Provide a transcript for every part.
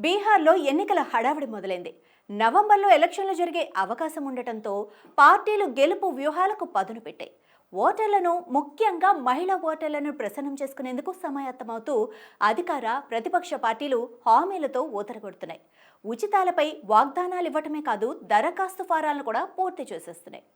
బీహార్లో ఎన్నికల హడావిడి మొదలైంది. నవంబర్లో ఎలక్షన్లు జరిగే అవకాశం ఉండటంతో పార్టీలు గెలుపు వ్యూహాలకు పదును పెట్టాయి. ఓటర్లను, ముఖ్యంగా మహిళా ఓటర్లను ప్రసన్నం చేసుకునేందుకు సమాయత్తమవుతూ అధికార, ప్రతిపక్ష పార్టీలు హామీలతో ఊతరగొడుతున్నాయి. ఉచితాలపై వాగ్దానాలు ఇవ్వటమే కాదు, దరఖాస్తు ఫారాలను కూడా పూర్తి చేసేస్తున్నాయి.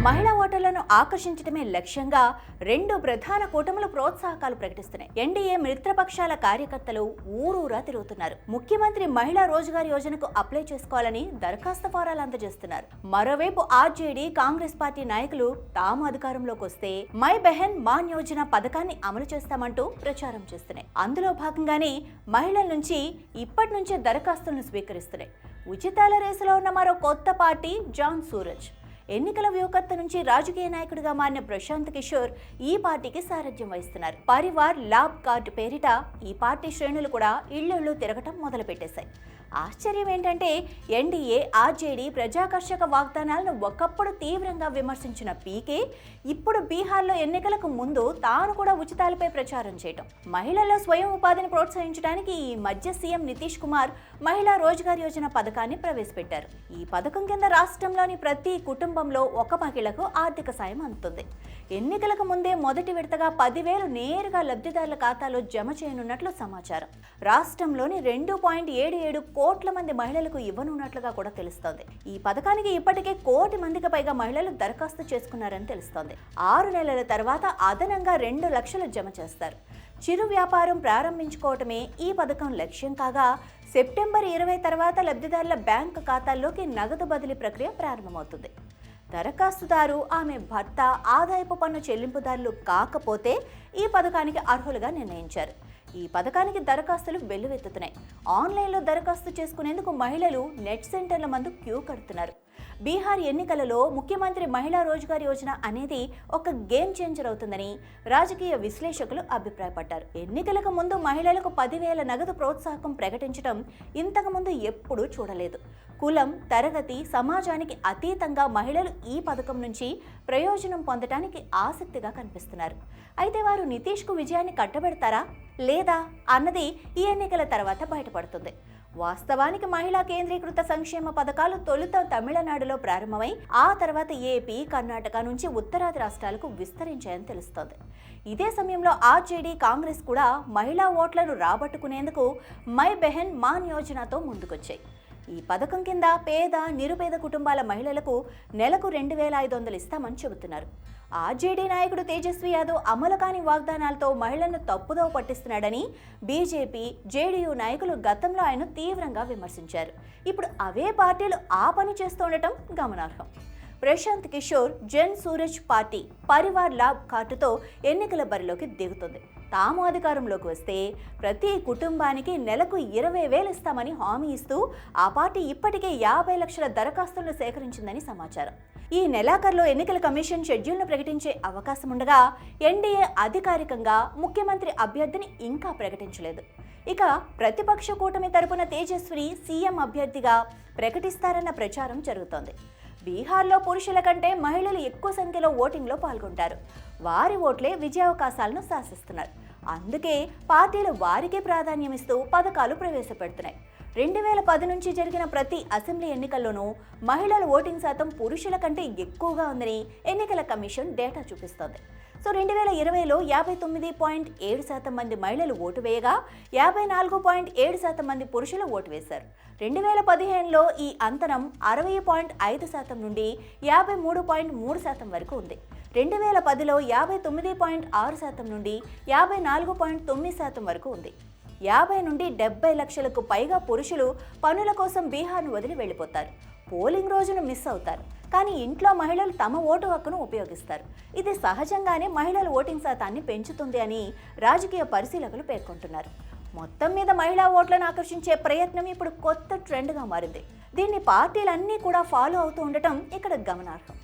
మహిళా ఓటర్లను ఆకర్షించడమే లక్ష్యంగా రెండు ప్రధాన కూటములు ప్రోత్సాహకాలు ప్రకటిస్తున్నాయి. ఎన్డీఏ మిత్రపక్షాల కార్యకర్తలు ఊరూరా తిరుగుతున్నారు. ముఖ్యమంత్రి మహిళా రోజ్గార్ యోజనకు అప్లై చేసుకోవాలని దరఖాస్తు ఫారాలు అందజేస్తున్నారు. మరోవైపు ఆర్జేడీ, కాంగ్రెస్ పార్టీ నాయకులు తాము అధికారంలోకి వస్తే మై బెహన్ మాన్ యోజన పథకాన్ని అమలు చేస్తామంటూ ప్రచారం చేస్తున్నాయి. అందులో భాగంగానే మహిళల నుంచి ఇప్పటి నుంచే దరఖాస్తులను స్వీకరిస్తున్నాయి. ఉచితాల రేసులో ఉన్న మరో కొత్త పార్టీ జాన్ సూరజ్. ఎన్నికల వ్యూహకర్త నుంచి రాజకీయ నాయకుడిగా మారిన ప్రశాంత్ కిషోర్ ఈ పార్టీకి సారథ్యం వహిస్తున్నారు. పరివార్ లాబ్ కార్డు పేరిట ఈ పార్టీ శ్రేణులు కూడా ఇళ్లల్లో తిరగటం మొదలుపెట్టేశాయి. ఆశ్చర్యం ఏంటంటే ఎన్డీఏ, ఆర్జేడీ ప్రజాకర్షక వాగ్దానాలను ఒకప్పుడు తీవ్రంగా విమర్శించిన పీకే ఇప్పుడు బీహార్లో ఎన్నికలకు ముందు తాను కూడా ఉచితాలపై ప్రచారం చేయటం. మహిళల్లో స్వయం ఉపాధిని ప్రోత్సహించడానికి ఈ మధ్య సీఎం నితీష్ కుమార్ మహిళా రోజ్గార్ యోజన పథకాన్ని ప్రవేశపెట్టారు. ఈ పథకం కింద రాష్ట్రంలోని ప్రతి కుటుంబంలో ఒక మహిళకు ఆర్థిక సాయం అందుతుంది. ఎన్నికలకు ముందే మొదటి విడతగా 10,000 నేరుగా లబ్ధిదారుల ఖాతాలో జమ చేయనున్నట్లు సమాచారం. రాష్ట్రంలోని 2.77 కోట్ల మంది మహిళలకు ఇవ్వనున్నట్లుగా కూడా తెలుస్తోంది. ఈ పథకానికి ఇప్పటికే 1 కోటి మందికి పైగా మహిళలు దరఖాస్తు చేసుకున్నారని తెలుస్తోంది. 6 నెలల తర్వాత అదనంగా 2 లక్షలు జమ చేస్తారు. చిరు వ్యాపారం ప్రారంభించుకోవటమే ఈ పథకం లక్ష్యం కాగా, సెప్టెంబర్ 20 తర్వాత లబ్ధిదారుల బ్యాంకు ఖాతాల్లోకి నగదు బదిలీ ప్రక్రియ ప్రారంభమవుతుంది. దరఖాస్తుదారు, ఆమె భర్త ఆదాయపు పన్ను చెల్లింపుదారులు కాకపోతే ఈ పథకానికి అర్హులుగా నిర్ణయించారు. ఈ పథకానికి దరఖాస్తులు వెల్లువెత్తుతున్నాయి. ఆన్లైన్లో దరఖాస్తు చేసుకునేందుకు మహిళలు నెట్ సెంటర్ల ముందు క్యూ కడుతున్నారు. బీహార్ ఎన్నికలలో ముఖ్యమంత్రి మహిళా రోజ్గార్ యోజన అనేది ఒక గేమ్ చేంజర్ అవుతుందని రాజకీయ విశ్లేషకులు అభిప్రాయపడ్డారు. ఎన్నికలకు ముందు మహిళలకు 10,000 నగదు ప్రోత్సాహకం ప్రకటించడం ఇంతకుముందు ఎప్పుడూ చూడలేదు. కులం, తరగతి, సమాజానికి అతీతంగా మహిళలు ఈ పథకం నుంచి ప్రయోజనం పొందడానికి ఆసక్తిగా కనిపిస్తున్నారు. అయితే వారు నితీష్కు విజయాన్ని కట్టబెడతారా లేదా అన్నది ఈ ఎన్నికల తర్వాత బయటపడుతుంది. వాస్తవానికి మహిళా కేంద్రీకృత సంక్షేమ పథకాలు తొలుత తమిళనాడులో ప్రారంభమై ఆ తర్వాత ఏపీ, కర్ణాటక నుంచి ఉత్తరాది రాష్ట్రాలకు విస్తరించాయని తెలుస్తోంది. ఇదే సమయంలో ఆర్జేడీ, కాంగ్రెస్ కూడా మహిళా ఓట్లను రాబట్టుకునేందుకు మై బెహన్ మాన్ యోజనతో ముందుకొచ్చాయి. ఈ పథకం కింద పేద, నిరుపేద కుటుంబాల మహిళలకు నెలకు 2,500 ఇస్తామని చెబుతున్నారు. ఆర్జేడీ నాయకుడు తేజస్వి యాదవ్ అమలు కాని వాగ్దానాలతో మహిళలను తప్పుదోవ పట్టిస్తున్నాడని బీజేపీ, జేడీయూ నాయకులు గతంలో ఆయన తీవ్రంగా విమర్శించారు. ఇప్పుడు అవే పార్టీలు ఆ పని చేస్తుండటం గమనార్హం. ప్రశాంత్ కిషోర్, జన్ సూరజ్ పార్టీ పరివార్ లాబ్ కార్డుతో ఎన్నికల బరిలోకి దిగుతుంది. తాము అధికారంలోకి వస్తే ప్రతి కుటుంబానికి నెలకు 20,000 ఇస్తామని హామీ ఇస్తూ ఆ పార్టీ ఇప్పటికే 50 లక్షల దరఖాస్తులను సేకరించిందని సమాచారం. ఈ నెలాఖరులో ఎన్నికల కమిషన్ షెడ్యూల్ను ప్రకటించే అవకాశం ఉండగా ఎన్డీఏ అధికారికంగా ముఖ్యమంత్రి అభ్యర్థిని ఇంకా ప్రకటించలేదు. ఇక ప్రతిపక్ష కూటమి తరపున తేజస్విని సీఎం అభ్యర్థిగా ప్రకటిస్తారన్న ప్రచారం జరుగుతోంది. బీహార్లో పురుషుల కంటే మహిళలు ఎక్కువ సంఖ్యలో ఓటింగ్లో పాల్గొంటారు. వారి ఓట్లే విజయావకాశాలను శాసిస్తున్నారు. అందుకే పార్టీలు వారికే ప్రాధాన్యం ఇస్తూ పథకాలు ప్రవేశపెడుతున్నాయి. 2010 నుంచి జరిగిన ప్రతి అసెంబ్లీ ఎన్నికల్లోనూ మహిళల ఓటింగ్ శాతం పురుషుల కంటే ఎక్కువగా ఉందని ఎన్నికల కమిషన్ డేటా చూపిస్తోంది. 2020లో 59.7% మంది మహిళలు ఓటు వేయగా 54.7% మంది పురుషులు ఓటు వేశారు. 2015లో ఈ అంతరం 60.5% నుండి 53.3% వరకు ఉంది. 2010లో 59.6% నుండి 54.9% వరకు ఉంది. 50 నుండి 70 లక్షలకు పైగా పురుషులు పనుల కోసం బీహార్ను వదిలి వెళ్ళిపోతారు. పోలింగ్ రోజును మిస్ అవుతారు. కానీ ఇంట్లో మహిళలు తమ ఓటు హక్కును ఉపయోగిస్తారు. ఇది సహజంగానే మహిళల ఓటింగ్ శాతాన్ని పెంచుతుంది అని రాజకీయ పరిశీలకులు పేర్కొంటున్నారు. మొత్తం మీద మహిళా ఓట్లను ఆకర్షించే ప్రయత్నం ఇప్పుడు కొత్త ట్రెండ్గా మారింది. దీన్ని పార్టీలన్నీ కూడా ఫాలో అవుతూ ఉండటం ఇక్కడ గమనార్హం.